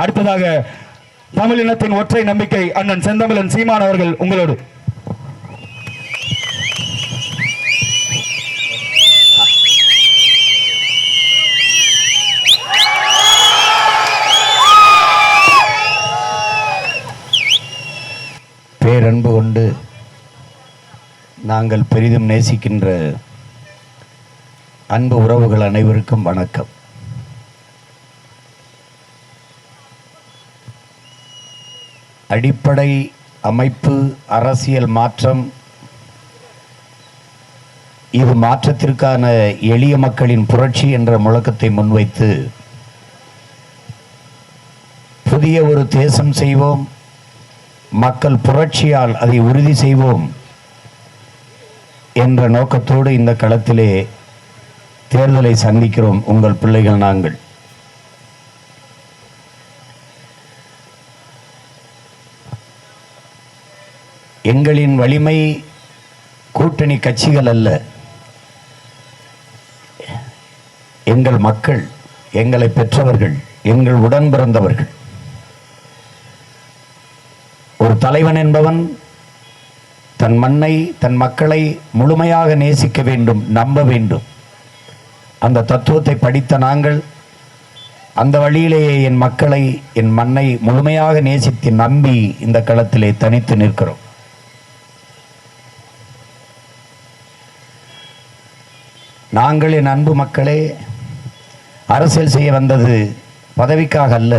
அடுத்ததாக தமிழினத்தின் ஒற்றை நம்பிக்கை அண்ணன் செந்தமிழன் சீமான் அவர்கள் உங்களோடு. பேரன்பு கொண்டு நாங்கள் பெரிதும் நேசிக்கின்ற அன்பு உறவுகள் அனைவருக்கும் வணக்கம். அடிப்படை அமைப்பு அரசியல் மாற்றம், இது மாற்றத்திற்கான எளிய மக்களின் புரட்சி என்ற முழக்கத்தை முன்வைத்து புதிய ஒரு தேசம் செய்வோம், மக்கள் புரட்சியால் அதை உறுதி செய்வோம் என்ற நோக்கத்தோடு இந்த களத்திலே தேர்தலை சந்திக்கிறோம். உங்கள் பிள்ளைகள் நாங்கள். எங்களின் வலிமை கூட்டணி கட்சிகள் அல்ல, எங்கள் மக்கள், எங்களை பெற்றவர்கள், எங்கள் உடன் பிறந்தவர்கள். ஒரு தலைவன் என்பவன் தன் மண்ணை, தன் மக்களை முழுமையாக நேசிக்க வேண்டும், நம்ப வேண்டும். அந்த தத்துவத்தை படித்த நாங்கள் அந்த வழியிலேயே என் மக்களை, என் மண்ணை முழுமையாக நேசித்து நம்பி இந்த களத்திலே தனித்து நிற்கிறோம். நாங்கள் என் அன்பு மக்களே அரசியல் செய்ய வந்தது பதவிக்காக அல்ல,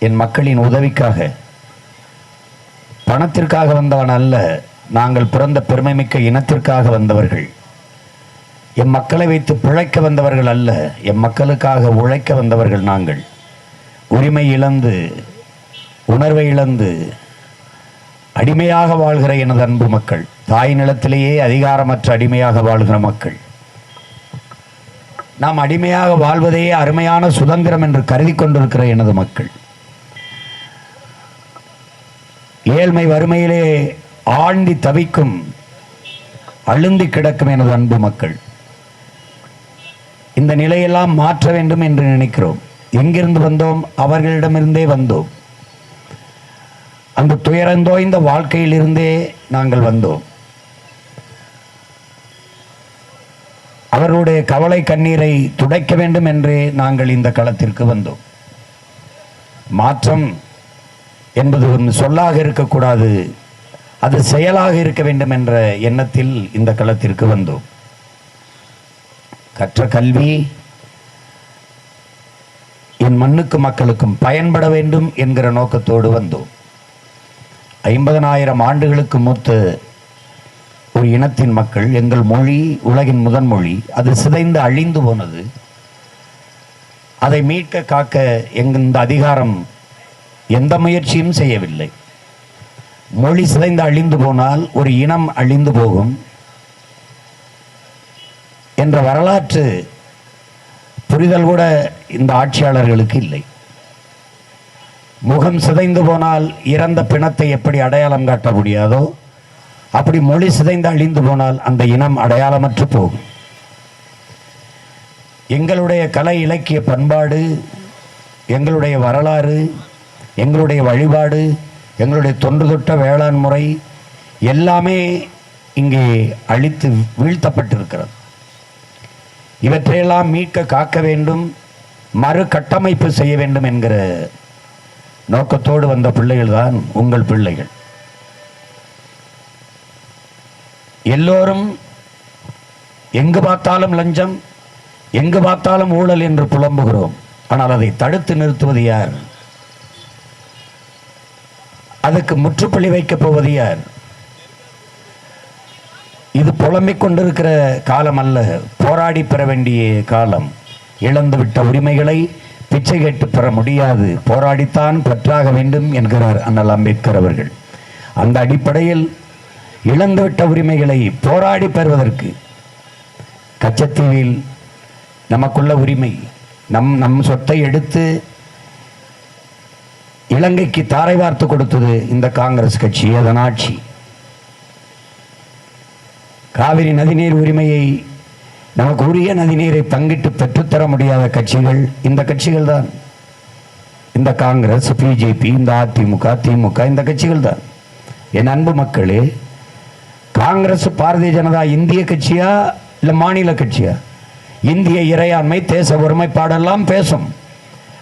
என் மக்களின் உதவிக்காக, பணத்திற்காக வந்தவன் அல்ல. நாங்கள் பிறந்த பெருமைமிக்க இனத்திற்காக வந்தவர்கள். எம் மக்களை வைத்து பிழைக்க வந்தவர்கள் அல்ல, எம் மக்களுக்காக உழைக்க வந்தவர்கள் நாங்கள். உரிமை இழந்து, உணர்வை இழந்து அடிமையாக வாழ்கிற எனது அன்பு மக்கள், தாய் நிலத்திலேயே அதிகாரமற்ற அடிமையாக வாழ்கிற மக்கள். நாம் அடிமையாக வாழ்வதையே அருமையான சுதந்திரம் என்று கருதி கொண்டிருக்கிற எனது மக்கள். ஏழ்மை வறுமையிலே ஆழ்ந்தி தவிக்கும், அழுந்தி கிடக்கும் எனது அன்பு மக்கள். இந்த நிலையெல்லாம் மாற்ற வேண்டும் என்று நினைக்கிறோம். எங்கிருந்து வந்தோம்? அவர்களிடமிருந்தே வந்தோம். அந்த துயரந்தோய்ந்த வாழ்க்கையிலிருந்தே நாங்கள் வந்தோம். அவர்களுடைய கவலை கண்ணீரை துடைக்க வேண்டும் என்றே நாங்கள் இந்த களத்திற்கு வந்தோம். மாற்றம் என்பது ஒன்று சொல்லாக இருக்கக்கூடாது, அது செயலாக இருக்க வேண்டும் என்ற எண்ணத்தில் இந்த களத்திற்கு வந்தோம். கற்ற கல்வி என் மண்ணுக்கு மக்களுக்கும் பயன்பட வேண்டும் என்கிற நோக்கத்தோடு வந்தோம். 50,000 ஆண்டுகளுக்கு மூத்த ஒரு இனத்தின் மக்கள், எங்கள் மொழி உலகின் முதன் மொழி, அது சிதைந்து அழிந்து போனது. அதை மீட்க காக்க இந்த அதிகாரம் எந்த முயற்சியும் செய்யவில்லை. மொழி சிதைந்து அழிந்து போனால் ஒரு இனம் அழிந்து போகும் என்ற வரலாற்று புரிதல் கூட இந்த ஆட்சியாளர்களுக்கு இல்லை. முகம் சிதைந்து போனால் இறந்த பிணத்தை எப்படி அடையாளம் காட்ட முடியாதோ, அப்படி மொழி சிதைந்து அழிந்து போனால் அந்த இனம் அடையாளமற்று போகும். எங்களுடைய கலை இலக்கிய பண்பாடு, எங்களுடைய வரலாறு, எங்களுடைய வழிபாடு, எங்களுடைய தொன்று தொட்ட வேளாண் முறை எல்லாமே இங்கே அழித்து வீழ்த்தப்பட்டிருக்கிறது. இவற்றையெல்லாம் மீட்க காக்க வேண்டும், மறு கட்டமைப்பு செய்ய வேண்டும் என்கிற நோக்கத்தோடு வந்த பிள்ளைகள் தான் உங்கள் பிள்ளைகள். எல்லோரும் எங்கு பார்த்தாலும் லஞ்சம், எங்கு பார்த்தாலும் ஊழல் என்று புலம்புகிறோம். ஆனால் அதை தடுத்து நிறுத்துவது யார்? அதுக்கு முற்றுப்புள்ளி வைக்கப் போவது யார்? இது புலம்பிக் கொண்டிருக்கிற காலம் அல்ல, போராடி பெற வேண்டிய காலம். இழந்துவிட்ட உரிமைகளை பிச்சை கேட்டு பெற முடியாது, போராடித்தான் பெற்றாக வேண்டும் என்கிறார் அண்ணல் அம்பேத்கர் அவர்கள். அந்த அடிப்படையில் இழந்துவிட்ட உரிமைகளை போராடி பெறுவதற்கு கச்சத்தீவில் நமக்குள்ள உரிமை, நம் சொத்தை எடுத்து இலங்கைக்கு தாரை வார்த்து கொடுத்தது இந்த காங்கிரஸ் கட்சி, அதன் ஆட்சி. காவிரி நதிநீர் உரிமையை, நமக்கு உரிய நதிநீரை பங்கிட்டு பெற்றுத்தர முடியாத கட்சிகள் இந்த கட்சிகள் தான். இந்த காங்கிரஸ், பிஜேபி, இந்த அதிமுக, திமுக, இந்த கட்சிகள் தான். என் அன்பு மக்களே, காங்கிரஸ், பாரதிய ஜனதா இந்திய கட்சியா இல்லை மாநில கட்சியா? இந்திய இறையாண்மை, தேச ஒருமைப்பாடெல்லாம் பேசும்.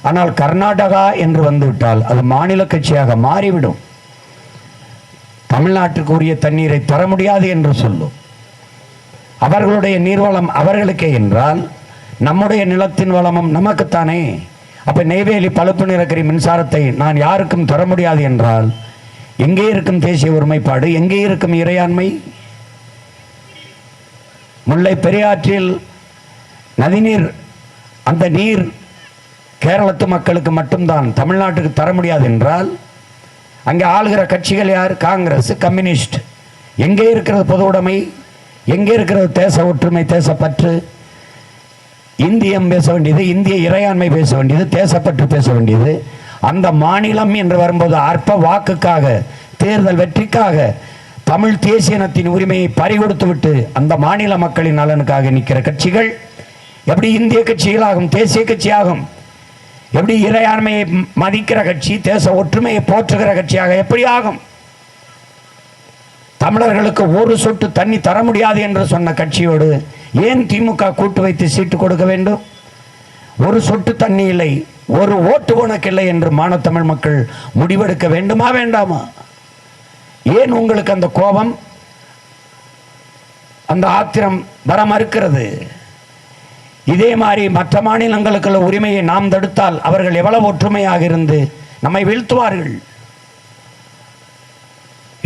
ஆனால் கர்நாடகா என்று வந்துவிட்டால் அது மாநில கட்சியாக மாறிவிடும். தமிழ்நாட்டுக்கு உரிய தண்ணீரை தர முடியாது என்று சொல்லும். அவர்களுடைய நீர்வளம் அவர்களுக்கே என்றால் நம்முடைய நிலத்தின் வளமும் நமக்குத்தானே. அப்ப நெய்வேலி பழுப்பு நிலக்கரி மின்சாரத்தை நான் யாருக்கும் தர முடியாது என்றால் எங்கே இருக்கும் தேசிய ஒருமைப்பாடு? எங்கே இருக்கும் இறையாண்மை? முல்லை பெரியாற்றில் நதிநீர், அந்த நீர் கேரளத்து மக்களுக்கு மட்டும்தான், தமிழ்நாட்டுக்கு தர முடியாது என்றால் அங்கே ஆளுகிற கட்சிகள் யார்? காங்கிரஸ், கம்யூனிஸ்ட். எங்கே இருக்கிறது பொது உடைமை? எங்கே இருக்கிறது தேச ஒற்றுமை, தேசப்பற்று? இந்தியம் பேச வேண்டியது, இந்திய இறையாண்மை பேச வேண்டியது, தேசப்பற்று பேச வேண்டியது. அந்த மாநிலம் என்று வரும்போது அற்ப வாக்குக்காக, தேர்தல் வெற்றிக்காக தமிழ் தேசியனத்தின் உரிமையை பறிகொடுத்து விட்டு அந்த மாநில மக்களின் நலனுக்காக நிற்கிற கட்சிகள் எப்படி இந்திய கட்சிகளாகும், தேசிய கட்சியாகும்? எப்படி இறையாண்மையை மதிக்கிற கட்சி, தேச ஒற்றுமையை போற்றுகிற கட்சியாக எப்படி ஆகும்? தமிழர்களுக்கு ஒரு சொட்டு தண்ணி தர முடியாது என்று சொன்ன கட்சியோடு ஏன் திமுக கூட்டு வைத்து சீட்டு கொடுக்க வேண்டும்? ஒரு சொட்டு தண்ணி இல்லை, ஒரு ஓட்டு உனக்கு இல்லை என்று மானத்தமிழ் மக்கள் முடிவெடுக்க வேண்டுமா வேண்டாமா? ஏன் உங்களுக்கு அந்த கோபம், அந்த ஆத்திரம் வர மறுக்கிறது? இதே மாதிரி மற்ற மாநிலங்களுக்குள்ள உரிமையை நாம் தடுத்தால் அவர்கள் எவ்வளவு ஒற்றுமையாக இருந்து நம்மை வீழ்த்துவார்கள்.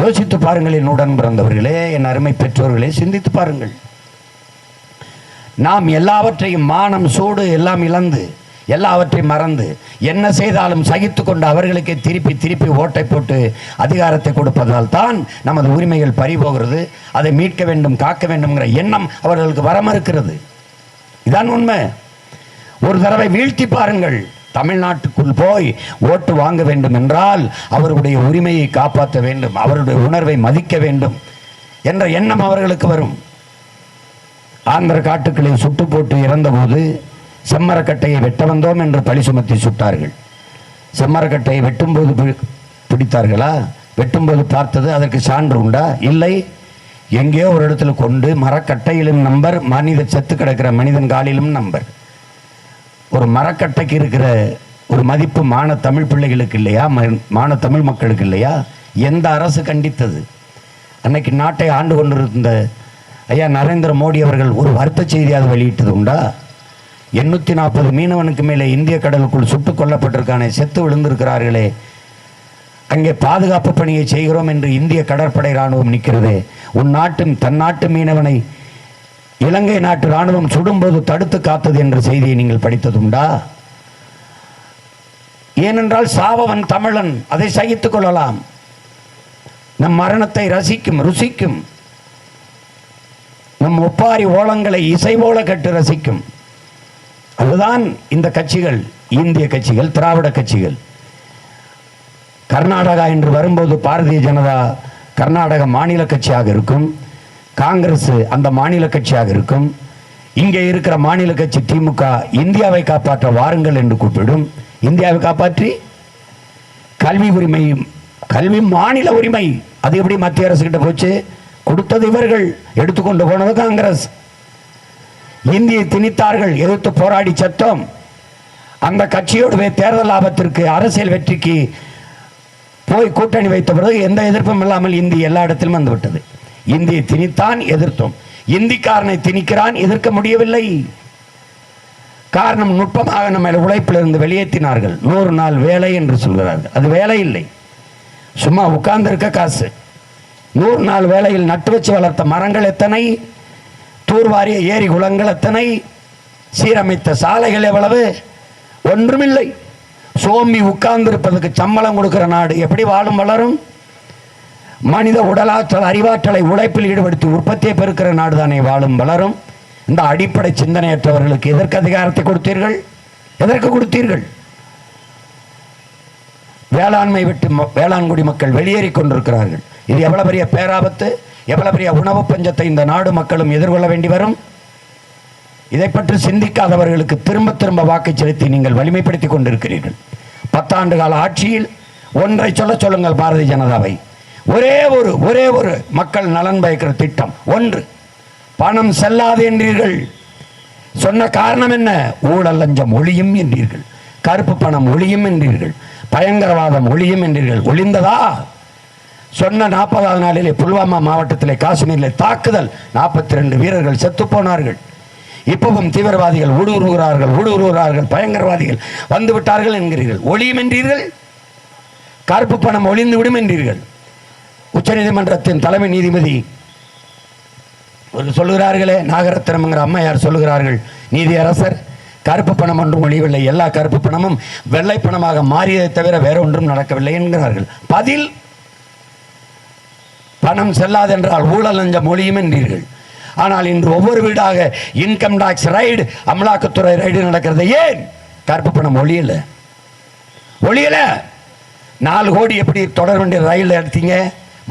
யோசித்து பாருங்கள் என் உடன் பிறந்தவர்களே, என் அருமை பெற்றோர்களே, சிந்தித்து பாருங்கள். நாம் எல்லாவற்றையும் மானம், சூடு எல்லாம் இழந்து, எல்லாவற்றையும் மறந்து, என்ன செய்தாலும் சகித்து கொண்டு அவர்களுக்கே திருப்பி திருப்பி ஓட்டை போட்டு அதிகாரத்தை கொடுப்பதால் தான் நமது உரிமைகள் பறிபோகிறது. அதை மீட்க வேண்டும், காக்க வேண்டும்ங்கிற எண்ணம் அவர்களுக்கு வர மறுக்கிறது. இதான் உண்மை. ஒரு தடவை வீழ்த்தி பாருங்கள். தமிழ்நாட்டுக்குள் போய் ஓட்டு வாங்க வேண்டும் என்றால் அவருடைய உரிமையை காப்பாற்ற வேண்டும், அவருடைய உணர்வை மதிக்க வேண்டும் என்ற எண்ணம் அவர்களுக்கு வரும். ஆந்திர காட்டுக்களை சுட்டு போட்டு இறந்தபோது செம்மரக்கட்டையை வெட்ட வந்தோம் என்று பழி சுமத்தி சுட்டார்கள். செம்மரக்கட்டையை வெட்டும்போது பிடித்தார்களா? வெட்டும்போது பார்த்தது அதற்கு சான்று உண்டா? இல்லை. எங்கேயோ ஒரு இடத்துல கொண்டு மரக்கட்டையிலும் நம்பர், மனித செத்து கிடக்கிற மனிதன் காலிலும் நம்பர். ஒரு மரக்கட்டைக்கு இருக்கிற ஒரு மதிப்பு மான தமிழ் பிள்ளைகளுக்கு இல்லையா? மான தமிழ் மக்களுக்கு இல்லையா? எந்த அரசு கண்டித்தது? அன்னைக்கு நாட்டை ஆண்டு கொண்டிருந்த ஐயா நரேந்திர மோடி அவர்கள் ஒரு வருத்த செய்தியாக வெளியிட்டது உண்டா? 840 மீனவனுக்கு மேலே இந்திய கடலுக்குள் சுட்டுக் கொல்லப்பட்டிருக்கானே, செத்து விழுந்திருக்கிறார்களே, அங்கே பாதுகாப்பு பணியை செய்கிறோம் என்று இந்திய கடற்படை ராணுவம் நிற்கிறது. உன் நாட்டின் தன் நாட்டு மீனவனை இலங்கை நாட்டு ராணுவம் சுடும்போது தடுத்து காத்தது என்ற செய்தியை நீங்கள் படித்ததுண்டா? ஏனென்றால் சாவவன் தமிழன், அதை சகித்துக் கொள்ளலாம். நம் மரணத்தை ருசிக்கும். நம் ஒப்பாரி ஓலங்களை இசை போல கட்டு ரசிக்கும். அதுதான் இந்த கட்சிகள், இந்திய கட்சிகள், திராவிட கட்சிகள். கர்நாடகா என்று வரும்போது பாரதிய ஜனதா கர்நாடக மாநில கட்சியாக இருக்கும், காங்கிரஸ் அந்த மாநில கட்சியாக இருக்கும். இங்கே இருக்கிற மாநில கட்சி திமுக இந்தியாவை காப்பாற்ற வாருங்கள் என்று கூப்பிடும். இந்தியாவை காப்பாற்றி கல்வி உரிமை, கல்வி மாநில உரிமை, அது எப்படி மத்திய அரசு கிட்ட போச்சு? கொடுத்தது இவர்கள், எடுத்துக்கொண்டு போனது காங்கிரஸ். இந்தியை திணித்தார்கள், எதிர்த்து போராடி சத்தம். அந்த கட்சியோட தேர்தல் லாபத்திற்கு, அரசியல் வெற்றிக்கு போய் கூட்டணி வைத்த பிறகு எந்த எதிர்ப்பும் இல்லாமல் இந்தி எல்லா இடத்திலும் வந்துவிட்டது. இந்தியை திணித்தான், எதிர்த்தோம். இந்திக்காரனை திணிக்கிறான், எதிர்க்க முடியவில்லை. காரணம், நுட்பமாக நம்ம உழைப்பிலிருந்து வெளியேற்றினார்கள். 100 நாள் வேலை என்று சொல்கிறார்கள். அது வேலை இல்லை, சும்மா உட்கார்ந்திருக்க காசு. 100 நாள் வேலையில் நட்டு வச்சு வளர்த்த மரங்கள் எத்தனை, தூர்வாரிய ஏரி குளங்கள் எத்தனை, சீரமைத்த சாலைகள் எவ்வளவு? ஒன்றுமில்லை. சோம்பி உட்கார்ந்திருப்பதற்கு சம்பளம் கொடுக்கிற நாடு எப்படி வாழும் வளரும்? மனித உடலாற்றல், அறிவாற்றலை உழைப்பில் ஈடுபடுத்தி உற்பத்தியை பெருக்கிற நாடு தானே வாழும் வளரும். இந்த அடிப்படை சிந்தனையற்றவர்களுக்கு எதற்கு அதிகாரத்தை கொடுத்தீர்கள்? எதற்கு கொடுத்தீர்கள்? வேளாண்மை விட்டு வேளாண்குடி மக்கள் வெளியேறி கொண்டிருக்கிறார்கள். இது எவ்வளவு பெரிய பேராபத்து, எவ்வளவு பெரிய உணவு பஞ்சத்தை இந்த நாடு மக்களும் எதிர்கொள்ள வேண்டி வரும். இதை பற்றி சிந்திக்காதவர்களுக்கு திரும்ப திரும்ப வாக்கு செலுத்தி நீங்கள் வலிமைப்படுத்திக் கொண்டிருக்கிறீர்கள். 10 ஆண்டு கால ஆட்சியில் ஒன்றை சொல்லுங்கள் பாரதிய ஜனதாவை. ஒரே ஒரு மக்கள் நலன் பயக்கிற திட்டம் ஒன்று. பணம் செல்லாது என்றீர்கள். சொன்ன காரணம் என்ன? ஊழல் லஞ்சம் ஒழியும் என்றீர்கள், கருப்பு பணம் ஒழியும் என்றீர்கள், பயங்கரவாதம் ஒழியும் என்றீர்கள். ஒளிந்ததா? சொன்ன 40வது நாளிலே புல்வாமா மாவட்டத்திலே காஷ்மீரில் தாக்குதல், 42 வீரர்கள் செத்து போனார்கள். இப்பவும் தீவிரவாதிகள் ஊடுருவுகிறார்கள், பயங்கரவாதிகள் வந்து விட்டார்கள் என்கிறீர்கள். ஒளியும் என்றீர்கள், கருப்பு பணம் ஒளிந்து விடும் என்றீர்கள். உச்சநீதிமன்றத்தின் தலைமை நீதிபதி சொல்லுகிறார்களே, நாகரத்னம்ங்கிற அம்மையார் சொல்லுகிறார்கள், நீதியரசர் கருப்பு பணம் ஒன்றும் ஒழியவில்லை, எல்லா கருப்பு பணமும் வெள்ளை பணமாக மாறியதை தவிர வேற ஒன்றும் நடக்கவில்லை என்கிறார்கள். பதில், பணம் செல்லாதென்றால் ஊழல் லஞ்சம் ஒழியும் என்றீர்கள். ஆனால் இன்று ஒவ்வொரு வீடாக இன்கம் டாக்ஸ் ரைடு, அமலாக்கத்துறை ரைடு நடக்கிறது. ஏன்? கருப்பு பணம் ஒழியல. 4 கோடி எப்படி தொடர வேண்டிய ரயில் எடுத்தீங்க?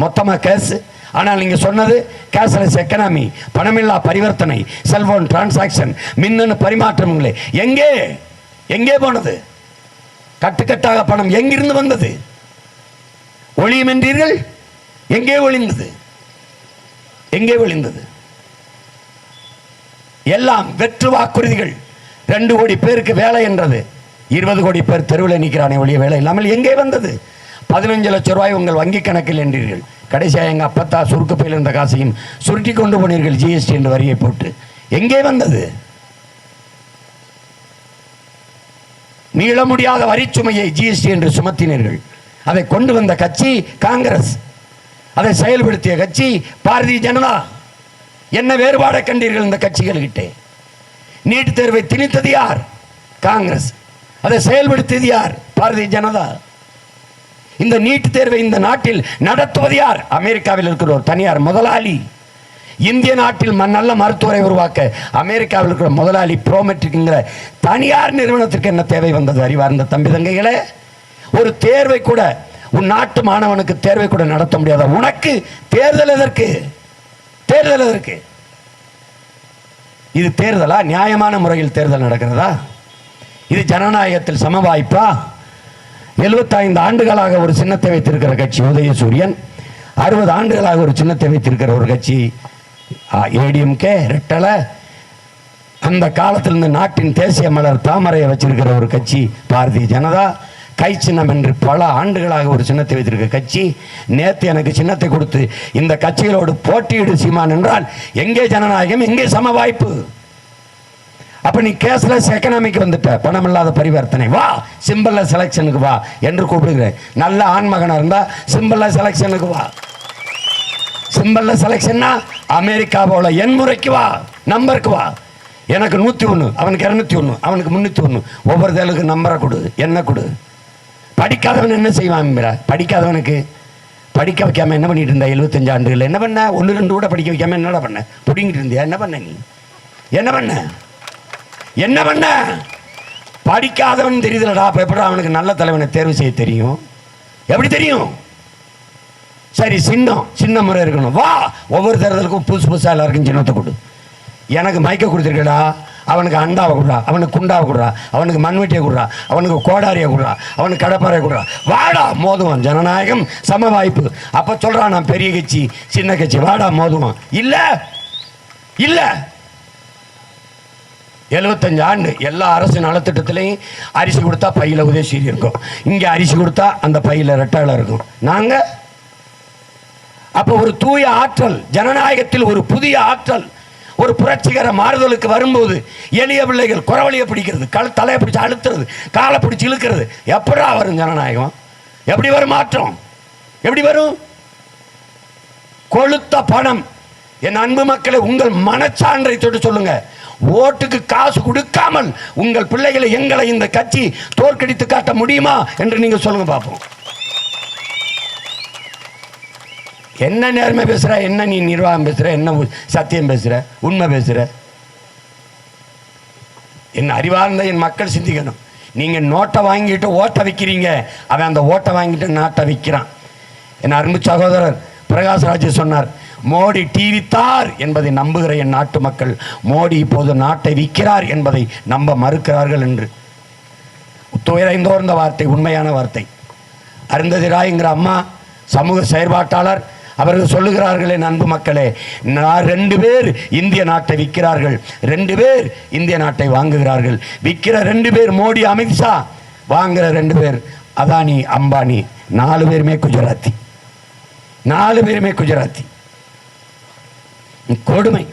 மொத்தமாக கேஸ். ஆனால் நீங்க சொன்னது கேஷ்லெஸ் எக்கனாமி, பணமில்லா பரிவர்த்தனை, செல்போன் டிரான்சாக்ஷன், மின்னணு பரிமாற்றங்களே. எங்கே போனது? கட்டுக்கட்டாக பணம் எங்கிருந்து வந்தது? ஒளியும் என்றீர்கள், எங்கே ஒளிந்தது? எல்லாம் வெற்று வாக்குறுதிகள். 2 கோடி பேருக்கு வேலை என்றது, 20 கோடி பேர் தெருவில் நிற்கிறானே ஒழிய வேலை இல்லாமல் எங்கே வந்தது? 15 லட்சம் ரூபாய் உங்கள் வங்கி கணக்கில் என்றீர்கள். கடைசியாக எங்கள் அப்பத்தா சுருக்கு பையில் இருந்த காசையும் சுருட்டி கொண்டு போனீர்கள் ஜிஎஸ்டி என்ற வரியை போட்டு. எங்கே வந்தது? மீள முடியாத வரிச்சுமையை ஜிஎஸ்டி என்று சுமத்தினீர்கள். அதை கொண்டு வந்த கட்சி காங்கிரஸ், அதை செயல்படுத்திய கட்சி பாரதிய ஜனதா. என்ன வேறுபாடை கண்டீர்கள் இந்த கட்சிகள்கிட்ட? நீட் தேர்வை திணித்தது யார்? காங்கிரஸ். அதை செயல்படுத்தியது யார்? பாரதிய ஜனதா. இந்த நீட் தேர்வை இந்த நாட்டில் நடத்துவது யார்? அமெரிக்காவில் இருக்கிற ஒரு தனியார் முதலாளி. இந்திய நாட்டில் நல்ல மருத்துவரை உருவாக்க அமெரிக்காவில் இருக்கிற முதலாளி ப்ரோமெட்ரிக்ங்கிற தனியார் நிறுவனத்திற்கு என்ன தேவை வந்தது? அறிவார்ந்த தம்பி தங்கைகளே, ஒரு தேர்வை கூட, உன் நாட்டு மாணவனுக்கு தேர்வை கூட நடத்த முடியாத உனக்கு தேர்தல் எதற்கு? இது தேர்தலா? நியாயமான முறையில் தேர்தல் நடக்கிறதா? இது ஜனநாயகத்தில் சம வாய்ப்பா? 75 ஆண்டுகளாக ஒரு சின்னத்தை வைத்திருக்கிற கட்சி உதயசூரியன், 60 ஆண்டுகளாக ஒரு சின்னத்தை வைத்திருக்கிற ஒரு கட்சி ஏடிஎம்கே ரெட்டலை, அந்த காலத்திலிருந்து நாட்டின் தேசிய மலர் தாமரையை வச்சிருக்கிற ஒரு கட்சி பாரதிய ஜனதா, கை சின்னம் என்று பல ஆண்டுகளாக ஒரு சின்னத்தை வைத்திருக்கிற கட்சி. நேற்று எனக்கு சின்னத்தை கொடுத்து இந்த கட்சிகளோடு போட்டியிடு சீமான் என்றால் எங்கே ஜனநாயகம்? எங்கே சம வாய்ப்பு? அப்ப நீ கேஷ்லெஸ் எக்கனாமிக்கு வந்துட்ட, பணம் இல்லாத பரிவர்த்தனை, வா சிம்பிள் செலக்ஷனுக்கு வா என்று கூப்பிடுகிறேன். நல்ல ஆண்மகனா இருந்தா சிம்பிள் செலக்ஷனுக்கு வா. சிம்பிள் செலக்ஷன்னா அமெரிக்காவோட எண்முறைக்கு வா, நம்பருக்கு வா. எனக்கு 101, அவனுக்கு 201, அவனுக்கு 301. ஒவ்வொரு தேளுக்கு நம்பரை கொடு, என்ன கொடு. படிக்காதவன் என்ன செய்வான்? படிக்காதவனுக்கு படிக்க வைக்காம என்ன பண்ணிட்டு இருந்தா? 75 ஆண்டுகள் என்ன பண்ண? 1-2 கூட படிக்க வைக்காம என்னடா பண்ண? புடிங்கிட்டு இருந்தியா? என்ன பண்ண நீ? என்ன பண்ண? படிக்காதவன் தெரியுதுலடா. அப்ப எப்படி அவனுக்கு நல்ல தலைவனை தேர்வு செய்ய தெரியும்? எப்படி தெரியும்? சரி, சின்ன முறை இருக்கணும். வா, ஒவ்வொரு தேர்தலுக்கும் புதுசா எல்லாருக்கும் சின்னத்தை கொடு. எனக்கு மைக்க கொடுத்துருக்கடா, அவனுக்கு அண்டாவை கொடுறா, அவனுக்கு குண்டாவை கொடுறா, அவனுக்கு மண்வெட்டியை கொடுறா, அவனுக்கு கோடாரியை கொடுறா, அவனுக்கு கடப்பாறையை கொடுறா. வாடா மோதுவான். ஜனநாயகம் சம வாய்ப்பு. அப்ப சொல்றான் நான் பெரிய கட்சி சின்ன கட்சி, வாடா மோதுவான். இல்ல 75 ஆண்டு எல்லா அரசு நலத்திட்டத்திலையும் அரிசி கொடுத்தா பையில உதயசூரி இருக்கும், இங்க அரிசி கொடுத்தா அந்த பையில ரெட்டாள இருக்கும். நாங்க அப்ப ஒரு தூய ஆற்றல், ஜனநாயகத்தில் ஒரு புதிய ஆற்றல், ஒரு புரட்சிகர மாறுதலுக்கு வரும்போது எளிய பிள்ளைகள் குறவழியை பிடிக்கிறது, தலையை பிடிச்சு அழுத்துறது, காலை பிடிச்சு இழுக்கிறது. எப்படா வரும் ஜனநாயகம்? எப்படி வரும் மாற்றம்? எப்படி வரும்? கொளுத்த பணம். என் அன்பு மக்களை, உங்கள் மனச்சான்றை தொட்டு சொல்லுங்க. ஓட்டுக்கு காசு கொடுக்காமல் உங்கள் பிள்ளைகளை, எங்களை இந்த கட்சி தோற்கடித்து காட்ட முடியுமா என்று நீங்க சொல்லுங்க பார்ப்போம். என்ன நேர்மை பேசுற? என்ன நீ நிர்வாகம் பேசுற? என்ன சத்தியம் பேசுற? உண்மை பேசுற? என்ன அறிவார்ந்த என் மக்கள் சிந்திக்கணும். நீங்க நோட்டை வாங்கிட்டு ஓட்ட வைக்கிறீங்க, அவன் அந்த ஓட்டை வாங்கிட்டு நாட்டை விற்கிறான். என் அன்பு சகோதரர் பிரகாஷ்ராஜ் சொன்னார், மோடி டிவித்தார் என்பதை நம்புகிற என் நாட்டு மக்கள் மோடி இப்போது நாட்டை விற்கிறார் என்பதை நம்ப மறுக்கிறார்கள் என்று. துயரைந்தோர்ந்த வார்த்தை, உண்மையான வார்த்தை. அருந்ததி ராய்ங்கிற அம்மா சமூக செயற்பாட்டாளர் அவர்கள் சொல்லுகிறார்களே, அன்பு மக்களே, நான் 2 பேர் இந்திய நாட்டை விற்கிறார்கள், 2 பேர் இந்திய நாட்டை வாங்குகிறார்கள். விற்கிற 2 பேர் மோடி, அமித்ஷா, வாங்குற 2 பேர் அதானி, அம்பானி. 4 பேருமே குஜராத்தி, 4 பேருமே குஜராத்தி. கொடுமை.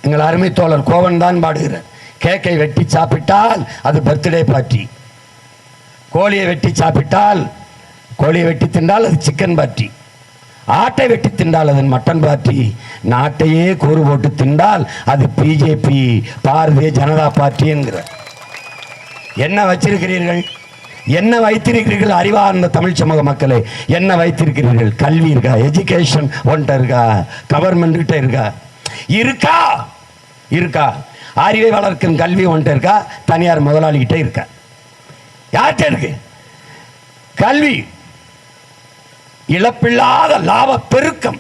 எங்கள் அருமை தோழர் கோவன் தான் பாடுகிறார், கேக்கை வெட்டி சாப்பிட்டால் அது பர்த்டே பார்ட்டி, கோழியை வெட்டி சாப்பிட்டால், கோழியை வெட்டி தின்றால் அது சிக்கன் பார்ட்டி, ஆட்டை வெட்டி தின்றால் அது மட்டன் பார்ட்டி, நாட்டையே கூறு போட்டு தின்றால் அது பிஜேபி, பாரதிய ஜனதா பார்ட்டி என்கிறார். என்ன வச்சிருக்கிறீர்கள்? என்ன வைத்திருக்கிறீர்கள்? அறிவார்ந்த தமிழ் சமூக மக்களே, என்ன வைத்திருக்கிறீர்கள்? கல்வி இருக்கா? எஜுகேஷன் ஒன்ட்ட இருக்கா? கவர்மெண்ட் கிட்ட இருக்கா? இருக்கா? இருக்கா? அறிவை வளர்க்கும் கல்வி ஒன்ட்ட இருக்கா? தனியார் முதலாளிகிட்ட இருக்கா? யார்கிட்ட இருக்கு கல்வி? இழப்பில்லாத லாப பெருக்கம்.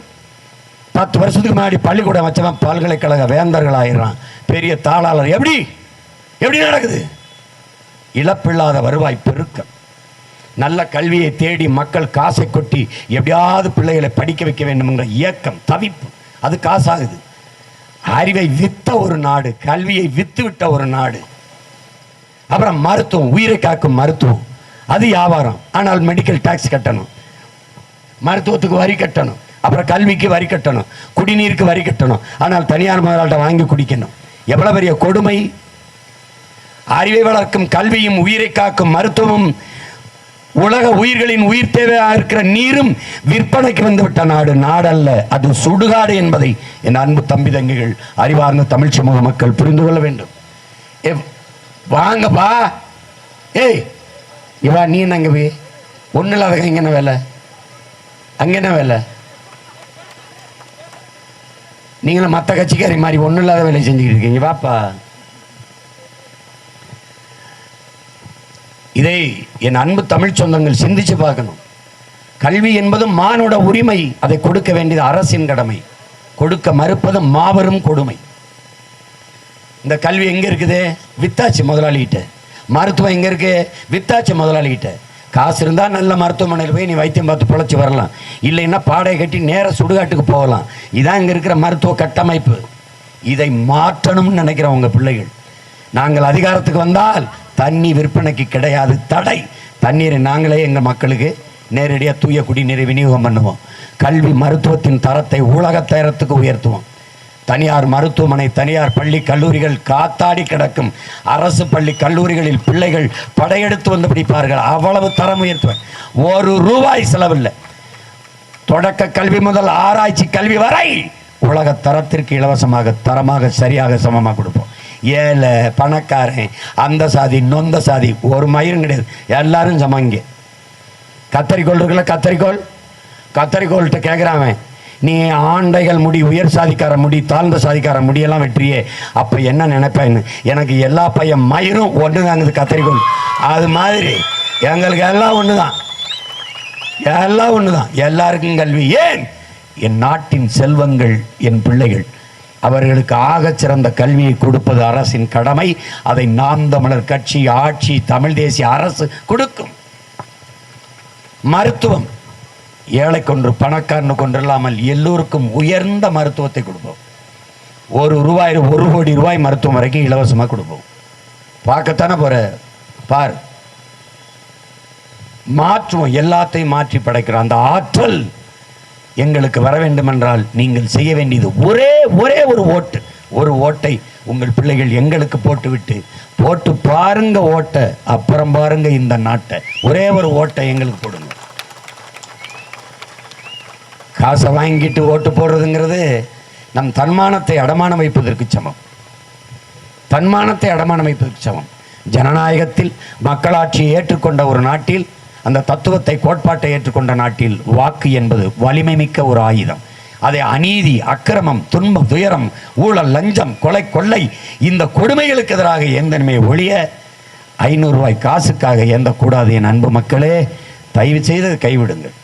10 வருஷத்துக்கு முன்னாடி பள்ளிக்கூடம் வச்சவன் பல்கலைக்கழக வேந்தர்கள் ஆயிடுறான், பெரிய தாளாளர். எப்படி எப்படி நடக்குது? இழப்பில்லாத வருவாய் பெருக்கம். நல்ல கல்வியை தேடி மக்கள் காசை கொட்டி எப்படியாவது பிள்ளைகளை படிக்க வைக்க வேண்டும்ங்கிற இயக்கம், தவிப்பு, அது காசாகுது. அறிவை வித்த ஒரு நாடு, கல்வியை வித்து விட்ட ஒரு நாடு. அப்புறம் மருத்துவம், உயிரை காக்கும் மருத்துவம், அது வியாபாரம். ஆனால் மெடிக்கல் டாக்ஸ் கட்டணும், மருத்துவத்துக்கு வரி கட்டணும், அப்புறம் கல்விக்கு வரி கட்டணும், குடிநீருக்கு வரி கட்டணும். ஆனால் தனியார் முதலாளிட்ட வாங்கி குடிக்கணும். எவ்வளவு பெரிய கொடுமை! அறிவை வளர்க்கும் கல்வியும் உயிரை காக்கும் மருத்துவமும் உலக உயிர்களின் உயிர் தேவையாக இருக்கிற நீரும் விற்பனைக்கு வந்துவிட்ட நாடு, நாடல்ல, அது சுடுகாடு என்பதை என் அன்பு தம்பி தங்கிகள், அறிவார்ந்த தமிழ் சமூக மக்கள் புரிந்து கொள்ள வேண்டும். வாங்கப்பா, ஏய் இவா, நீ என்னங்க போய் ஒன்றும் இல்லாத இங்க என்ன வேலை, அங்க என்ன வேலை? நீங்களும் மற்ற கட்சிக்காரி மாதிரி ஒன்றும் இல்லாத வேலை செஞ்சுக்கிட்டு இருக்கீங்க. வாப்பா, இதை என் அன்பு தமிழ் சொந்தங்கள் சிந்திச்சு பார்க்கணும். கல்வி என்பது மானுட உரிமை, அதை கொடுக்க வேண்டியது அரசின் கடமை. கொடுக்க மறுப்பது மாபெரும் கொடுமை. இந்த கல்வி எங்க இருக்குது? வித்தாச்சு முதலாளிகிட்ட. மருத்துவம் எங்க இருக்கு? வித்தாச்சு முதலாளிகிட்ட. காசு இருந்தால் நல்ல மருத்துவமனையில் போய் நீ வைத்தியம் பார்த்து பிழைச்சி வரலாம், இல்லைன்னா பாடையை கட்டி நேர சுடுகாட்டுக்கு போகலாம். இதான் இங்கே இருக்கிற மருத்துவ கட்டமைப்பு. இதை மாற்றணும்னு நினைக்கிற உங்கள் பிள்ளைகள். நாங்கள் அதிகாரத்துக்கு வந்தால் தண்ணி விற்பனைக்கு கிடையாது தடை. தண்ணீரை நாங்களே எங்கள் மக்களுக்கு நேரடியாக தூய குடிநீரை விநியோகம் பண்ணுவோம். கல்வி மருத்துவத்தின் தரத்தை உலகத்தரத்துக்கு உயர்த்துவோம். தனியார் மருத்துவமனை, தனியார் பள்ளி கல்லூரிகள் காத்தாடி கிடக்கும். அரசு பள்ளி கல்லூரிகளில் பிள்ளைகள் படையெடுத்து வந்து படிப்பார்கள். அவ்வளவு தரம் உயர்த்துவேன். ₹1 செலவில்லை. தொடக்க கல்வி முதல் ஆராய்ச்சி கல்வி வரை உலக தரத்திற்கு இலவசமாக, தரமாக, சரியாக, சமமாக கொடுப்போம். ஏழை பணக்காரன், அந்த சாதி நொந்த சாதி ஒரு மயிரும் கிடையாது, எல்லாரும் சமங்க. கத்தரிக்கோள் இருக்குல்ல, கத்தரிக்கோள்கிட்ட கேட்குறான், நீ ஆண்டைகள் முடி, உயர் சாதிக்கார முடி, தாழ்ந்த சாதிக்கார முடியெல்லாம் வெற்றியே, அப்போ என்ன நினைப்பேன்னு. எனக்கு எல்லா பையன் மயிரும் ஒன்று தாங்குது கத்தரிக்கோள். அது மாதிரி எங்களுக்கு எல்லாம் ஒன்று தான், எல்லாம் ஒன்று தான். எல்லாருக்கும் கல்வி. ஏன்? என் நாட்டின் செல்வங்கள், என் பிள்ளைகள், அவர்களுக்கு ஆகச் சிறந்த கல்வியை கொடுப்பது அரசின் கடமை. அதை நாம் தமிழர் கட்சி, ஆட்சி, தமிழ் தேசிய அரசு கொடுக்கும். மருத்துவம் ஏழை கொன்று பணக்காரனு கொன்று இல்லாமல் எல்லோருக்கும் உயர்ந்த மருத்துவத்தை கொடுப்போம். ₹1 1 கோடி மருத்துவம் வரைக்கும் இலவசமாக கொடுப்போம். பார்க்கத்தானே போற பார். மாற்றுவோம், எல்லாத்தையும் மாற்றி படைக்கிறோம். அந்த ஆற்றல் எங்களுக்கு வர வேண்டும் என்றால் நீங்கள் செய்ய வேண்டியது ஒரே ஒரு ஓட்டு. ஒரு ஓட்டை உங்கள் பிள்ளைகள் எங்களுக்கு போட்டு பாருங்க ஓட்டை, அப்புறம் பாருங்க இந்த நாட்டை. ஒரே ஒரு ஓட்டை எங்களுக்கு போடுங்க. காசை வாங்கிட்டு ஓட்டு போடுறதுங்கிறது நம் தன்மானத்தை அடமானம் வைப்பதற்கு சமம். தன்மானத்தை அடமானம் வைப்பதற்கு சமம். ஜனநாயகத்தில் மக்களாட்சியை ஏற்றுக்கொண்ட ஒரு நாட்டில், அந்த தத்துவத்தை, கோட்பாட்டை ஏற்றுக்கொண்ட நாட்டில் வாக்கு என்பது வலிமை மிக்க ஒரு ஆயுதம். அதை அநீதி, அக்கிரமம், துன்பம், துயரம், ஊழல், லஞ்சம், கொலை, கொள்ளை, இந்த கொடுமைகளுக்கு எதிராக ஏந்தனமே ஒழிய ₹500 காசுக்காக ஏந்தக்கூடாது. என் அன்பு மக்களே, தயவு செய்து கைவிடுங்கள்.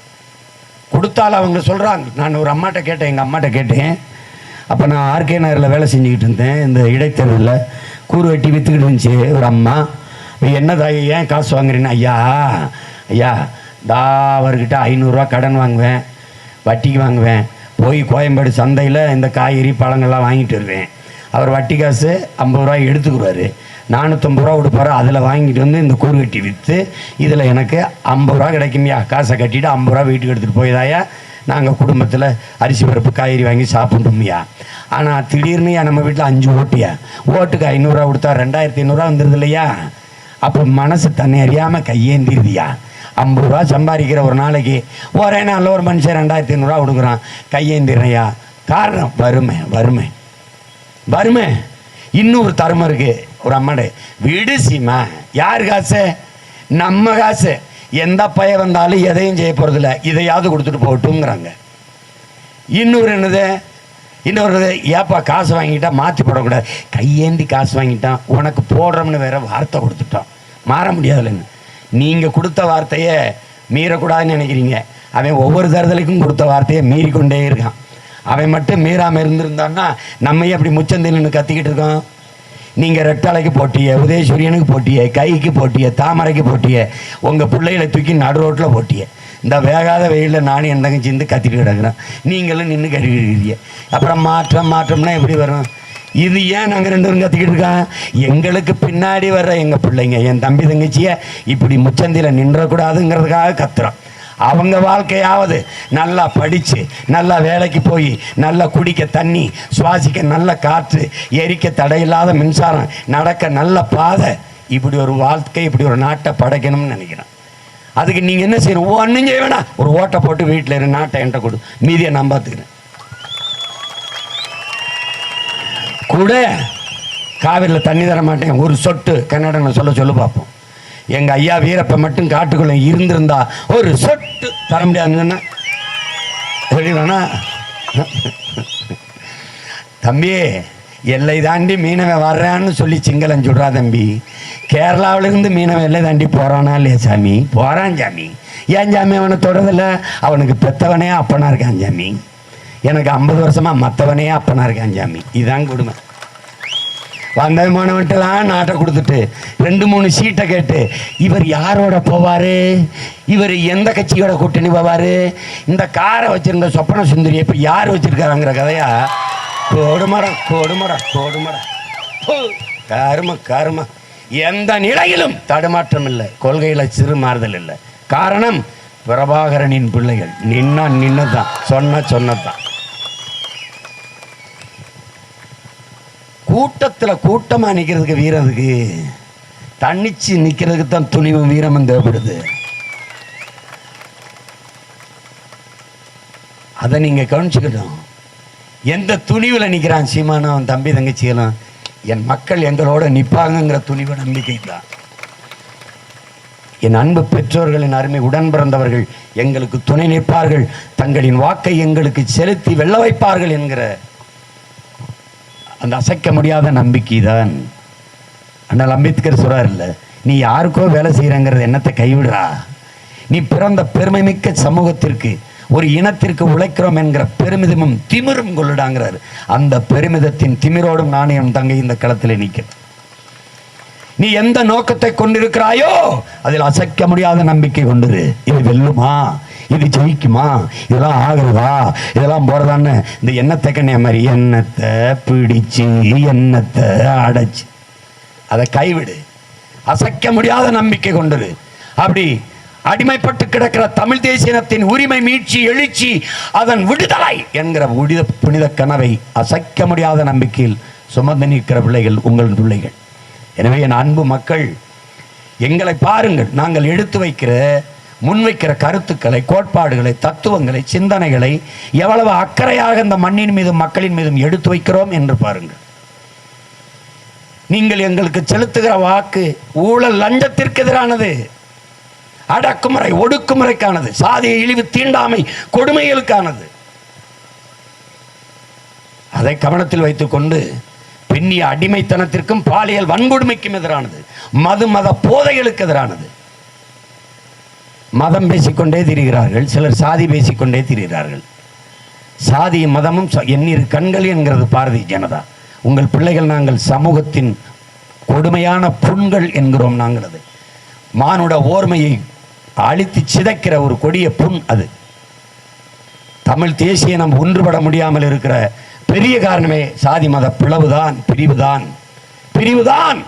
கொடுத்தால் அவங்க சொல்கிறாங்க. நான் ஒரு அம்மாட்ட கேட்டேன், எங்கள் அம்மாட்ட கேட்டேன். அப்போ நான் ஆர்கே நகரில் வேலை செஞ்சுக்கிட்டு இருந்தேன். இந்த இடைத்தேர்தலில் கூறு வெட்டி விற்றுக்கிட்டு இருந்துச்சு ஒரு அம்மா. இப்போ என்ன தாய் ஏன் காசு வாங்குறீன்னு, ஐயா ஐயா அவர்கிட்ட 500 ரூபா கடன் வாங்குவேன், வட்டிக்கு வாங்குவேன், போய் கோயம்பேடு சந்தையில் இந்த காய்கறி பழங்கள்லாம் வாங்கிட்டு வருவேன். அவர் வட்டி காசு 50 ரூபாய் எடுத்துக்குவார், 450 ரூபா கொடுப்பாரு. அதில் வாங்கிட்டு வந்து இந்த கூறு கட்டி விற்று இதில் எனக்கு 50 ரூபா கிடைக்கும்யா. காசை கட்டிட்டு 50 ரூபா வீட்டுக்கு எடுத்துகிட்டு போய்தாயா நாங்கள் குடும்பத்தில் அரிசி பருப்பு காய்கறி வாங்கி சாப்பிட்டோம்யா. ஆனால் திடீர்னு நம்ம வீட்டில் 5 ஓட்டுயா, ஓட்டுக்கு 500 ரூபா கொடுத்தா 2500 ரூபா வந்துடுது இல்லையா? அப்போ மனசு தன்னை அறியாமல் கையேந்திருதியா. 50 ரூபா சம்பாதிக்கிற ஒரு நாளைக்கு ஒரே நாளில் ஒரு மனுஷன் 2500 ரூபா கொடுக்குறான், கையேந்திரையா. காரணம் வறுமை, வறுமை, வறுமை. இன்னொரு தருமம் இருக்கு. ஒரு அம்மாடு வீடு சீமா, யார் காசு? நம்ம காசு. எந்த பைய வந்தாலும் எதையும் செய்ய போகிறதில்ல, இதையாவது கொடுத்துட்டு போகட்டுங்கிறாங்க. இன்னொரு என்னது, இன்னொரு ஏப்பா காசு வாங்கிட்டா மாற்றி போடக்கூடாது, கையேந்தி காசு வாங்கிட்டான் உனக்கு போடுறோம்னு வேற வார்த்தை கொடுத்துட்டோம், மாற முடியாதுல்லன்னு. நீங்கள் கொடுத்த வார்த்தையை மீறக்கூடாதுன்னு நினைக்கிறீங்க. அவன் ஒவ்வொரு தருதலுக்கும் கொடுத்த வார்த்தையை மீறிக்கொண்டே இருக்கான். அவன் மட்டும் மீறாமல் இருந்திருந்தான்னா நம்ம அப்படி முச்சந்தில்னு கத்திக்கிட்டு இருக்கோம். நீங்கள் ரெட்டாலைக்கு போட்டிய, உதயசூரியனுக்கு போட்டிய, கைக்கு போட்டிய, தாமரைக்கு போட்டிய, உங்கள் பிள்ளைகளை தூக்கி நடு ரோட்டில் போட்டிய. இந்த வேகாத வெயிலில் நானும் என் தங்கச்சி இருந்து கத்திட்டு கிடக்குறேன், நீங்களும் நின்று கட்டிக்கிட்டு. அப்புறம் மாற்றம்னா எப்படி வரும்? இது ஏன் நாங்கள் 2 பேரும் கத்திக்கிட்டு இருக்கோம்? எங்களுக்கு பின்னாடி வர்ற எங்கள் பிள்ளைங்க, என் தம்பி தங்கச்சியை இப்படி முச்சந்தியில் நின்றக்கூடாதுங்கிறதுக்காக கத்துறோம். அவங்க வாழ்க்கையாவது நல்லா படித்து நல்லா வேலைக்கு போய் நல்லா குடிக்க தண்ணி, சுவாசிக்க நல்ல காற்று, எரிக்க தடையில்லாத மின்சாரம், நடக்க நல்ல பாதை, இப்படி ஒரு வாழ்க்கை, இப்படி ஒரு நாட்டை படைக்கணும்னு நினைக்கிறேன். அதுக்கு நீங்கள் என்ன செய்யணும்? ஒன்றும் செய்ய வேணாம், ஒரு ஓட்டை போட்டு வீட்டில் இரு, நாட்டை என்கிட்ட கொடு, மீதியை நான் பார்த்துக்கிறேன். கூட காவிரியில் தண்ணி தர மாட்டேன் ஒரு சொட்டு, கன்னடன்னு சொல்ல பார்ப்போம். எங்கள் ஐயா வீரப்ப மட்டும் காட்டுக்குள்ள இருந்திருந்தா ஒரு சொட்டு தர முடியாதுன்னா சொல்லிடுவேனா? தம்பி எல்லை தாண்டி மீனவன் வர்றான்னு சொல்லி சிங்களம் சொல்றா தம்பி. கேரளாவிலிருந்து மீனவன் எல்லை தாண்டி போறானா இல்லையா சாமி? போறான் சாமி. ஏன் சாமி அவனை தொடரதில்ல? அவனுக்கு பெத்தவனே அப்பனா இருக்கான் சாமி. எனக்கு 50 வருஷமா மற்றவனே அப்பனா இருக்கான் சாமி. இதுதான் கொடுமை. வந்த மாணவன்ட்டெல்லாம் நாட்டை கொடுத்துட்டு 2-3 சீட்டை கேட்டு இவர் யாரோட போவார், இவர் எந்த கட்சியோட கூட்டணி போவார், இந்த காரை வச்சிருந்த சொப்பன சுந்தரி இப்போ யார் வச்சிருக்காருங்கிற கதையா? கொடுமடா கொடுமடா கொடுமடா, கரும கரும. எந்த நிலையிலும் தடுமாற்றம் இல்லை, கொள்கையில் சிறு மாறுதல் இல்லை. காரணம் பிரபாகரனின் பிள்ளைகள். நின்னதான், சொன்னதான். கூட்டத்தில் கூட்டமாக நிற்கிறதுக்கு வீரத்துக்கு, தன்னிச்சு நிற்கிறதுக்கு தான் துணிவும் வீரமும் தேவைப்படுது. அதை நீங்கள் கவனிச்சுக்கணும். எந்த துணிவில் நிற்கிறான் சீமானும் அவன் தம்பி தங்கச்சிகளும்? என் மக்கள் எங்களோட நிற்பாங்கங்கிற துணிவு நம்பிக்கை தான். என் அன்பு பெற்றோர்களின் அருமை உடன் பிறந்தவர்கள் எங்களுக்கு துணை நிற்பார்கள், தங்களின் வாக்கை எங்களுக்கு செலுத்தி வெல்ல வைப்பார்கள் என்கிற அந்த அசைக்க முடியாத நம்பிக்கை தான். ஆனால் அம்பேத்கர் சொல்றார் இல்லை, நீ யாருக்கோ வேலை செய்யறங்கிறது எண்ணத்தை கைவிடுறா, நீ பிறந்த பெருமை மிக்க சமூகத்திற்கு, ஒரு இனத்திற்கு உழைக்கிறோம் என்கிற பெருமிதமும் திமிரும் கொள்ளுடாங்கிறார். அந்த பெருமிதத்தின் திமிரோடும் நானே என் தங்கை இந்த களத்தில் நிற்கிறேன். நீ எந்த நோக்கத்தை கொண்டிருக்கிறாயோ அதில் அசைக்க முடியாத நம்பிக்கை கொண்டிரு. இது வெல்லுமா, இது ஜெயிக்குமா, இதெல்லாம் ஆகுறதா, இதெல்லாம் போறதான்னு இந்த எண்ணத்தை கண்ணிய மாதிரி எண்ணத்தை பிடிச்சு எண்ணத்தை அடைச்சு அதை கைவிடு. அசைக்க முடியாத நம்பிக்கை கொண்டிரு. அப்படி அடிமைப்பட்டு கிடக்கிற தமிழ் தேசியத்தின் உரிமை மீட்சி எழுச்சி அதன் விடுதலை என்கிற புனித கனவை அசைக்க முடியாத நம்பிக்கையில் சுமந்து நிற்கிற பிள்ளைகள் உங்கள் பிள்ளைகள். எனவே என் அன்பு மக்கள், எங்களை பாருங்கள். நாங்கள் எடுத்து வைக்கிற முன்வைக்கிற கருத்துக்களை, கோட்பாடுகளை, தத்துவங்களை, சிந்தனைகளை எவ்வளவு அக்கறையாக இந்த மண்ணின் மீதும் மக்களின் மீதும் எடுத்து வைக்கிறோம் என்று பாருங்கள். நீங்கள் எங்களுக்கு செலுத்துகிற வாக்கு ஊழல் லஞ்சத்திற்கு எதிரானது, அடக்குமுறை ஒடுக்குமுறைக்கானது, சாதிய இழிவு தீண்டாமை கொடுமைகளுக்கானது. அதை கவனத்தில் வைத்துக்கொண்டு பெண்ணிய அடிமைத்தனத்திற்கும் பாலியல் வன்கொடுமைக்கும் எதிரானது, மத போதைகளுக்கு எதிரானது. மதம் பேசிக்கொண்டே திரிகிறார்கள் சிலர், சாதி பேசிக்கொண்டே திரிகிறார்கள். சாதி மதமும் எண்ணிரு கண்கள் என்கிறது பாரதிய ஜனதா. உங்கள் பிள்ளைகள் நாங்கள் சமூகத்தின் கொடுமையான புண்கள் என்கிறோம் நாங்கள். அது மானுட ஓர்மையை அழித்து சிதைக்கிற ஒரு கொடிய புண். அது தமிழ் தேசிய நம்ம ஒன்றுபட முடியாமல் இருக்கிற பெரிய காரணமே சாதி மத பிளவுதான், பிரிவுதான்.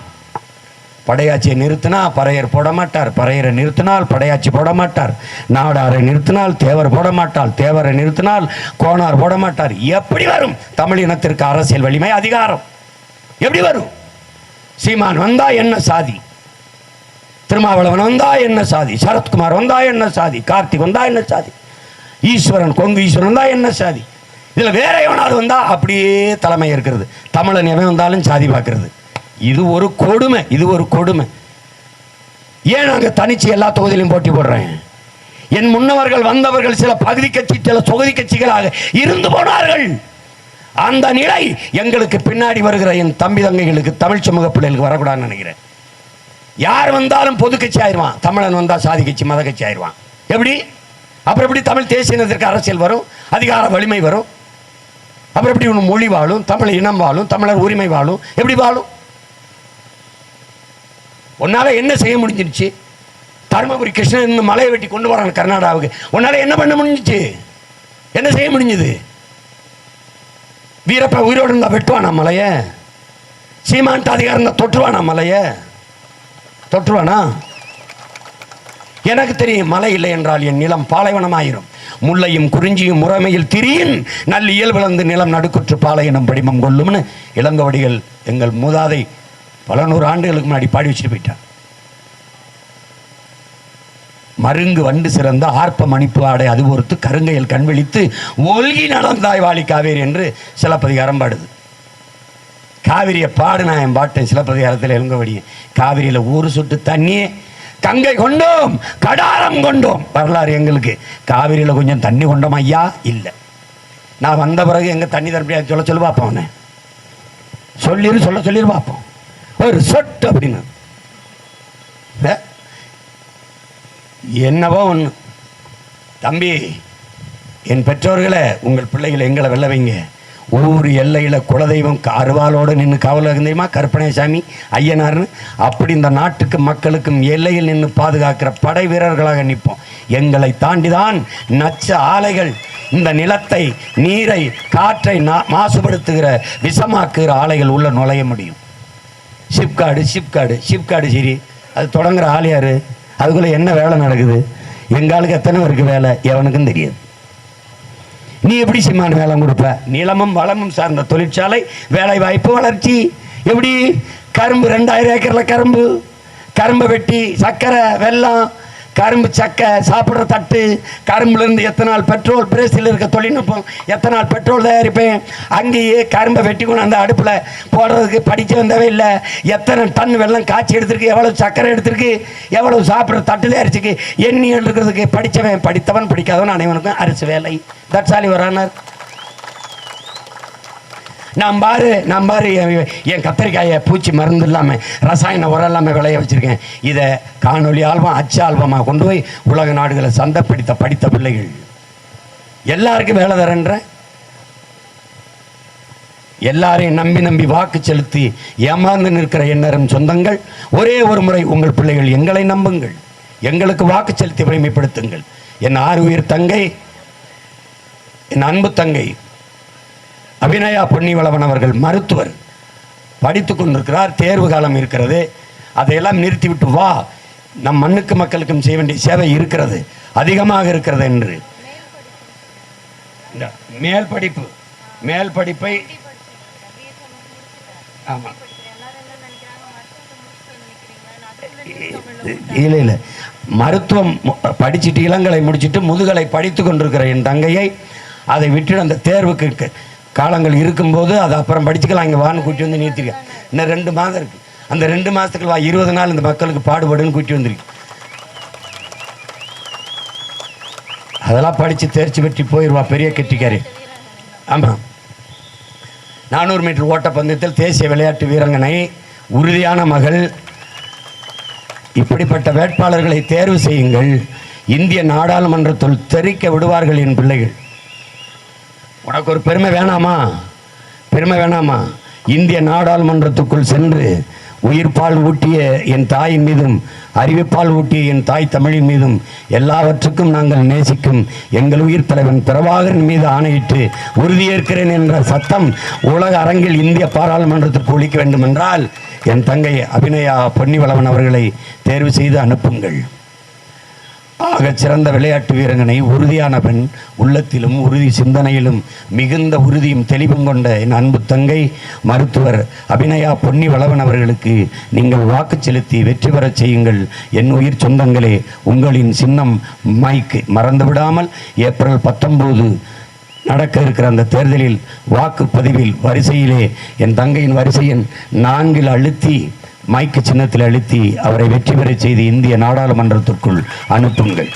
படையாட்சியை நிறுத்தினா பறையர் போட மாட்டார், பறையரை நிறுத்தினால் படையாட்சி போட மாட்டார், நாடாரை நிறுத்தினால் தேவர் போட மாட்டார், தேவரை நிறுத்தினால் கோனார் போட மாட்டார். எப்படி வரும் தமிழ் இனத்திற்கு அரசியல் வலிமை, அதிகாரம்? எப்படி வரும்? சீமான் வந்தா என்ன சாதி, திருமாவளவன் வந்தா என்ன சாதி, சரத்குமார் வந்தா என்ன சாதி, கார்த்திக் வந்தா என்ன சாதி, ஈஸ்வரன் கொங்கு ஈஸ்வரன் வந்தா என்ன சாதி, இதுல வேற எவனாவது வந்தா அப்படியே தலைமை இருக்கிறது. தமிழன் எவன் வந்தாலும் சாதி பார்க்கிறது. இது ஒரு கொடுமை, இது ஒரு கொடுமை. ஏன் நாங்க தனிச்சு எல்லா தொகுதியிலும் போட்டி போடுறேன்? என் முன்னவர்கள் வந்தவர்கள் சில பகுதி கட்சி சில தொகுதி கட்சிகளாக இருந்து போனார்கள். அந்த நிலை எங்களுக்கு பின்னாடி வருகிற என் தம்பி தங்கைகளுக்கு, தமிழ் சமூக பிள்ளைகளுக்கு வரக்கூடாதுன்னு நினைக்கிறேன். யார் வந்தாலும் பொது கட்சி ஆயிடுவான், தமிழன் வந்தா சாதி கட்சி மத கட்சி ஆயிடுவான். எப்படி? அப்புறம் எப்படி தமிழ் தேசிய இனத்திற்கு அரசியல் வரும், அதிகார வலிமை வரும்? அப்புறம் எப்படி மொழி வாழும், தமிழ் இனம் வாழும், தமிழர் உரிமை வாழும்? எப்படி வாழும்? உன்னால என்ன செய்ய முடிஞ்சிருச்சு? தருமபுரி கிருஷ்ணன் இன்னும் மலையை வெட்டி கொண்டு வராங்க கர்நாடகாவுக்கு. உன்னால என்ன பண்ண முடிஞ்சிச்சு? என்ன செய்ய முடிஞ்சது? வீரப்ப உயிரோடு இருந்தா வெட்டுவானா மலைய? சீமான்ட்டு அதிகாரம் இருந்தா தொற்றுவானா மலைய? தொற்றுவானா? எனக்கு தெரியும், மழை இல்லை என்றால் என் நிலம் பாலைவனமாயிரும். முல்லையும் குறிஞ்சியும் முறைமையில் திரியின் நல்ல இயல்பிழந்து நிலம் நடுக்குற்று பாலையினம் படிமம் கொள்ளும்னு இளங்கோவடிகள் எங்கள் மூதாதை பல நூறு ஆண்டுகளுக்கு முன்னாடி பாடி வச்சுட்டு போயிட்டார். மருங்கு வண்டு சிறந்த ஆர்ப்ப மணிப்பு ஆடை அது பொறுத்து கருங்கையில் கண்விழித்து ஒல்கி நடந்தாய் வாழி காவேரி என்று சிலப்பதிகாரம் பாடுது. காவிரியை பாடு, நான் என் பாட்டேன் சிலப்பதிகாரத்தில் இளங்கோவடியை. காவிரியில் ஒரு சொட்டு தண்ணியே கங்கை கொண்டோம் கடாரம் கொண்டோம் வரலாறு எங்களுக்கு. காவிரியில் கொஞ்சம் தண்ணி கொண்டோம் ஐயா இல்லை. நான் வந்த பிறகு எங்க தண்ணி தரப்படியா சொல்ல பார்ப்போம், சொல்லிரு பார்ப்போம். ஒரு சொட்டு அப்படின்னு என்னவோ ஒன்று. தம்பி, என் பெற்றோர்களை உங்கள் பிள்ளைகளை எங்களை வெல்ல வைங்க. ஒவ்வொரு எல்லையில் குலதெய்வம் அருவாளோடு நின்று காவல் தெரியுமா, கற்பனைசாமி ஐயனார்னு. அப்படி இந்த நாட்டுக்கு மக்களுக்கும் எல்லையில் நின்று பாதுகாக்கிற படை வீரர்களாக நிற்போம். எங்களை தாண்டிதான் நச்ச ஆலைகள் இந்த நிலத்தை, நீரை, காற்றை மாசுபடுத்துகிற விஷமாக்குகிற ஆலைகள் உள்ள நுழைய முடியும். ஷிப்காடு சரி, அது தொடங்குற ஆள் யாரு? அதுக்குள்ள என்ன வேலை நடக்குது? எங்களுக்கு எத்தனை பேருக்கு வேலை எவனுக்கும் தெரியாது. நீ எப்படி சீமான வேலை கொடுப்ப? நிலமும் வளமும் சார்ந்த தொழிற்சாலை, வேலை வாய்ப்பு, வளர்ச்சி. எப்படி? கரும்பு 2000 ஏக்கரில் கரும்பை வெட்டி சர்க்கரை, வெல்லம், கரும்பு சக்கை, சாப்பிட்ற தட்டு, கரும்புலேருந்து எத்தனால் பெட்ரோல், பிரேசில் இருக்க தொழில்நுட்பம், எத்தனால் பெட்ரோல் தயாரிப்பேன். அங்கேயே கரும்பை வெட்டி கொண்டு அந்த அடுப்பில் போடுறதுக்கு படிக்க வந்தவே இல்லை. எத்தனை டன் வெல்லம் காய்ச்சி எடுத்திருக்கு, எவ்வளவு சர்க்கரை எடுத்திருக்கு, எவ்வளவு சாப்பிட்ற தட்டு தயாரிச்சுக்கு, எண்ணி எடுக்கிறதுக்கு படித்தவன், படித்தவன், படிக்காதவன் அனைவனுக்கும் அரசு வேலை. தட்சாலி வரானார். நான் பாரு என் கத்திரிக்காயை பூச்சி மருந்து இல்லாமல், ரசாயன உரம் இல்லாமல் விளைய வச்சுருக்கேன். இதை காணொலி ஆல்பம், அச்சு ஆல்பமாக கொண்டு போய் உலக நாடுகளை சந்தைப்படுத்த படித்த பிள்ளைகள் எல்லாருக்கும் வேலை தரன்ற. எல்லாரையும் நம்பி வாக்கு செலுத்தி ஏமாந்து நிற்கிற எண்ணரும் சொந்தங்கள், ஒரே ஒரு முறை உங்கள் பிள்ளைகள் எங்களை நம்புங்கள், எங்களுக்கு வாக்கு செலுத்தி வலிமைப்படுத்துங்கள். என் 6 உயிர் தங்கை, என் அன்பு தங்கை அபிநயா பொன்னிவளவன் அவர்கள் மருத்துவர், படித்து கொண்டிருக்கிறார். தேர்வு காலம் இருக்கிறது. அதையெல்லாம் நிறுத்திவிட்டு வா, நம் மண்ணுக்கு மக்களுக்கும் செய்ய வேண்டிய சேவை இருக்கிறது, அதிகமாக இருக்கிறது என்று மேல் படிப்பை ஆமாம் இல்லை மருத்துவம் படிச்சுட்டு இளங்கலை முடிச்சுட்டு முதுகலை படித்து கொண்டிருக்கிற என் தங்கையை அதை விட்டு அந்த தேர்வுக்கு காலங்கள் இருக்கும்போது அதை அப்புறம் படிச்சுக்கலாம், இங்கே வான்னு கூட்டி வந்து நிறுத்திருக்கேன். இன்னும் 2 மாதம் இருக்குது. அந்த 2 மாதத்துக்கு வா, 20 நாள் இந்த மக்களுக்கு பாடுபடுன்னு கூட்டி வந்திருக்கு. அதெல்லாம் படித்து தேர்ச்சி பெற்று போயிடுவா, பெரிய கெட்டிக்காரி. ஆமாம், 400 மீட்டர் ஓட்டப்பந்தயத்தில் தேசிய விளையாட்டு வீராங்கனை, உறுதியான மகள். இப்படிப்பட்ட வேட்பாளர்களை தேர்வு செய்யுங்கள். இந்திய நாடாளுமன்றத்தில் தெரிக்க விடுவார்கள் என் பிள்ளைகள். உனக்கு ஒரு பெருமை வேணாமா? இந்திய நாடாளுமன்றத்துக்குள் சென்று உயிர்ப்பால் ஊட்டிய என் தாயின் மீதும் அறிவிப்பால் ஊட்டிய என் தாய் தமிழின் மீதும் எல்லாவற்றுக்கும் நாங்கள் நேசிக்கும் எங்கள் உயிர் தலைவன் பிரபாகரன் மீது ஆணையிட்டு உறுதியேற்கிறேன் என்ற சத்தம் உலக அரங்கில் இந்திய பாராளுமன்றத்திற்கு ஒலிக்க வேண்டும் என்றால் என் தங்கை அபிநயா பொன்னிவளவன் அவர்களை தேர்வு செய்து அனுப்புங்கள். ஆகச் சிறந்த விளையாட்டு வீரங்கனை, உறுதியான பெண், உள்ளத்திலும் உறுதி சிந்தனையிலும் மிகுந்த உறுதியும் தெளிவும் கொண்ட என் அன்பு தங்கை மருத்துவர் அபிநயா பொன்னிவளவன் அவர்களுக்கு நீங்கள் வாக்கு செலுத்தி வெற்றி பெறச் செய்யுங்கள். என் உயிர் சொந்தங்களே, உங்களின் சின்னம் மைக்கு மறந்துவிடாமல் ஏப்ரல் 19 நடக்க இருக்கிற அந்த தேர்தலில் வாக்குப்பதிவில் வரிசையிலே என் தங்கையின் வரிசையின் 4 அழுத்தி மைக்கு சின்னத்தில் அழுத்தி அவரை வெற்றி பெறச் செய்து இந்திய நாடாளுமன்றத்திற்குள் அனுப்புங்கள்.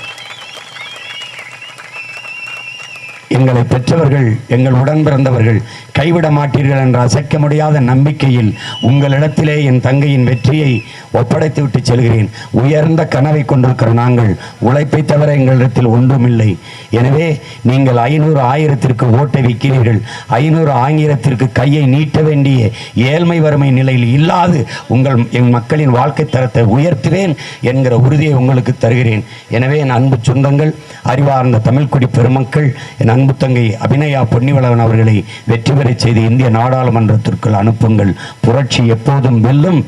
எங்களை பெற்றவர்கள், எங்கள் உடன் பிறந்தவர்கள் கைவிட மாட்டீர்கள் என்ற அசைக்க முடியாத நம்பிக்கையில் உங்களிடத்திலே என் தங்கையின் வெற்றியை ஒப்படைத்துவிட்டு செல்கிறேன். உயர்ந்த கனவை கொண்டிருக்கிற நாங்கள் உழைப்பை தவிர எங்களிடத்தில் ஒன்றுமில்லை. எனவே நீங்கள் 500 1000க்கு ஓட்டை வைக்கிறீர்கள். 500 1000க்கு கையை நீட்ட வேண்டிய ஏழ்மை வறுமை நிலையில் இல்லாது என் மக்களின் வாழ்க்கை தரத்தை உயர்த்துவேன் என்கிற உறுதியை உங்களுக்கு தருகிறேன். எனவே என் அன்பு சொந்தங்கள், அறிவார்ந்த தமிழ்குடி பெருமக்கள், என் அன்பு தங்கை அபிநயா பொன்னிவளவன் அவர்களை வெற்றி பெறச் செய்து இந்திய நாடாளுமன்றத்திற்குள் அனுப்புங்கள். புரட்சி எப்போதும் வெல்லும்.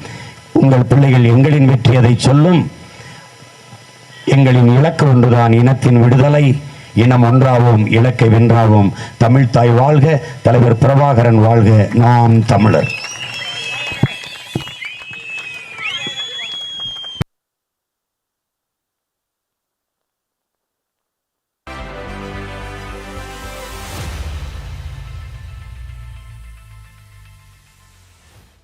உங்கள் பிள்ளைகள் எங்களின் வெற்றி அதை சொல்லும். எங்களின் இலக்கு ஒன்றுதான், இனத்தின் விடுதலை. இனம் ஒன்றாவோம், இலக்கை வென்றாவோம். தமிழ் தாய் வாழ்க, தலைவர் பிரபாகரன் வாழ்க. நாம் தமிழர்.